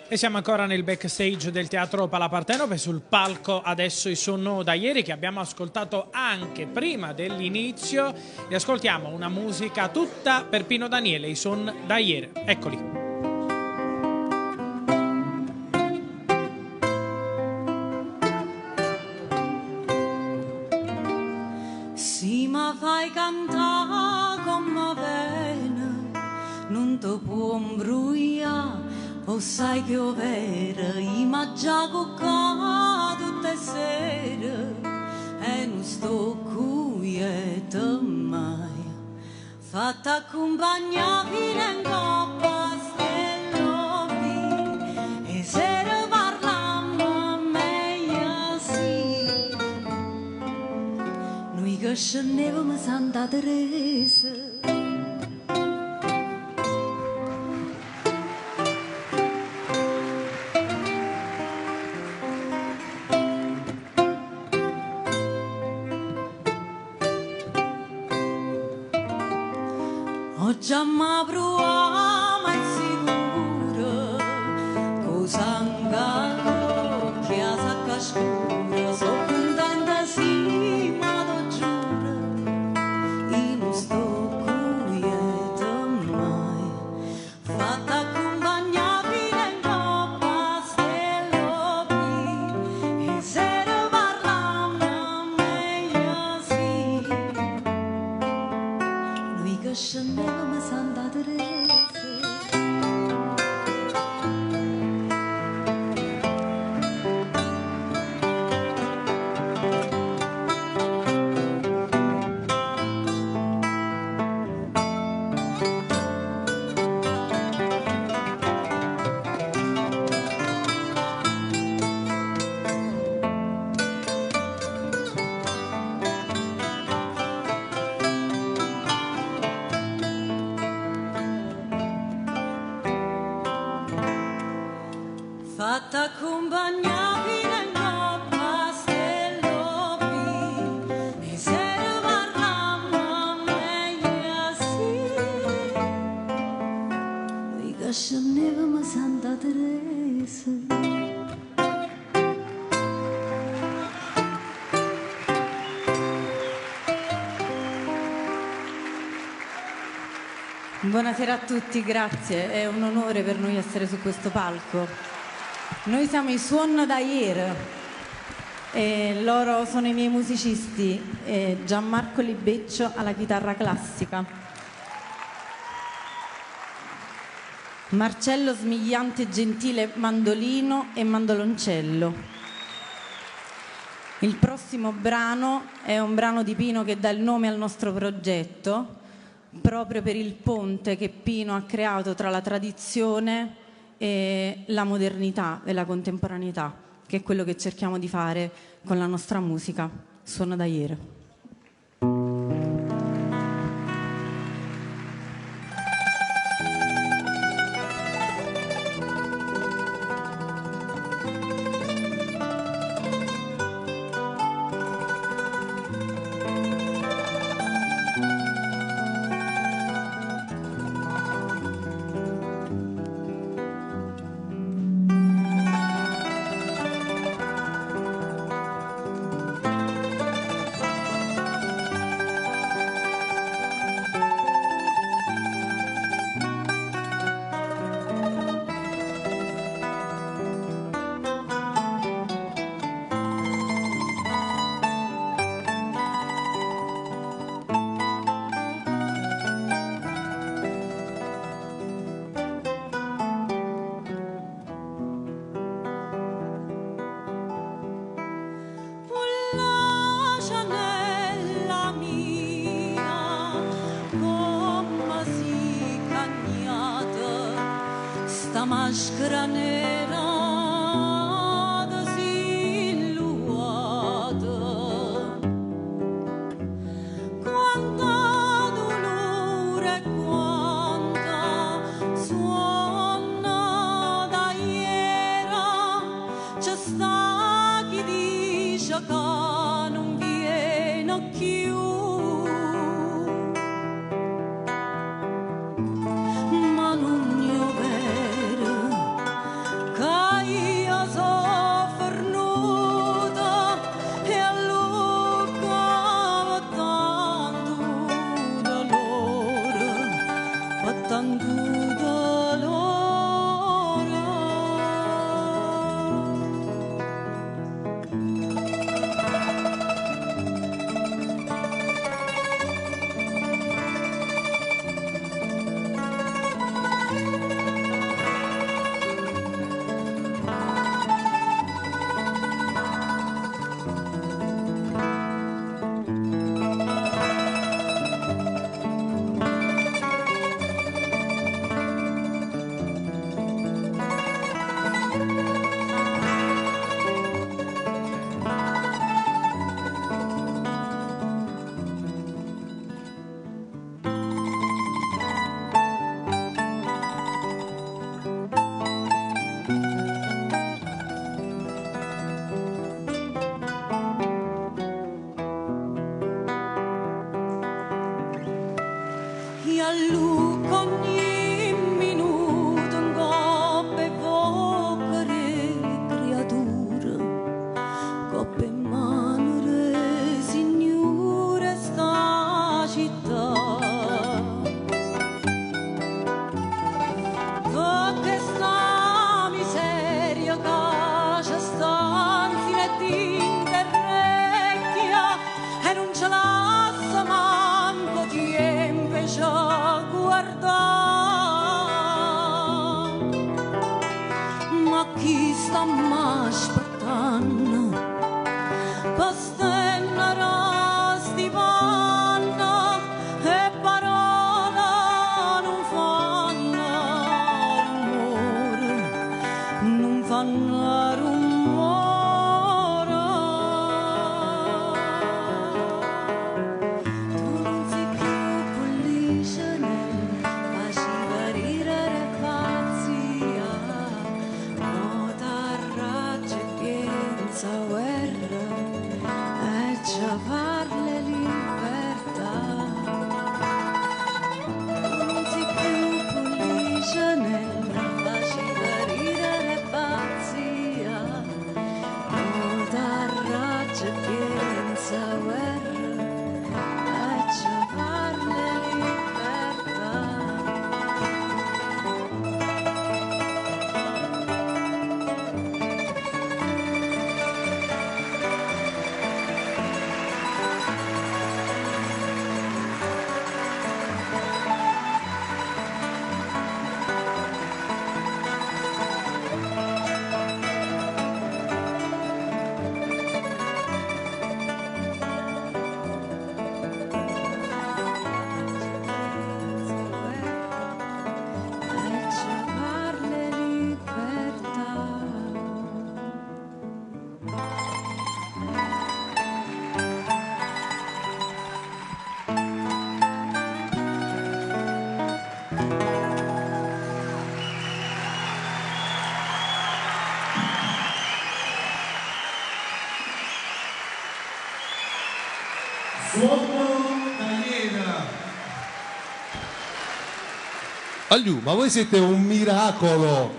E siamo ancora nel backstage del Teatro Palapartenope, sul palco adesso i Sono da ieri, che abbiamo ascoltato anche prima dell'inizio, e ascoltiamo una musica tutta per Pino Daniele, i Son da ieri. Eccoli. Si ma fai cantare come vene, non ti può imbrugliare. O sai che ho vera, i mangia cucca tutte le sere e non sto quieta mai. Fatta accompagnare fino in coppa stellovi e se ne parliamo meglio sì. Noi che scendevamo Santa Teresa, già ma provava è sicuro cosa angalo che a sacca scura so contenta sì ma lo giuro io non sto quieta mai fatta accompagnare fino in coppa stellovi e se ne parliamo meglio sì noi che scendevamo Santa Teresa. Fatta accompagnare fino in coppa stellovi e se ne parliamo meglio sì noi che scendevamo Santa Teresa. Buonasera a tutti, grazie, è un onore per noi essere su questo palco. Noi siamo i Suon da ieri e loro sono i miei musicisti, Gianmarco Libeccio alla chitarra classica, Marcello Smigliante Gentile mandolino e mandoloncello. Il prossimo brano è un brano di Pino che dà il nome al nostro progetto, proprio per il ponte che Pino ha creato tra la tradizione e la modernità e la contemporaneità, che è quello che cerchiamo di fare con la nostra musica. Suona da ieri. Maschera nera disilluata, quanta dolore, quanta suona da ieri, c'è sta chi dice che non viene più. Ma non è vero ralluca ogni minuto un coppe vocare creatura, coppe in mano re signore sta città. Perché sta miseria che c'è sta infine d'interrecchia e non ce l'ha manco tempo a guardare. Ma chi sta mai aspettando per stennare sti panna e parole non fanno rumore, non fanno rumore. Tu non sei più pollicine, faceva ridere pazzia, no t'arraggia e piensa guerra e già parle libertà. Tu non sei più pollicine, faceva ridere pazzia, no t'arraggia e piensa guerra e già parle libertà. Suono Daniela. Agliù, ma voi siete un miracolo!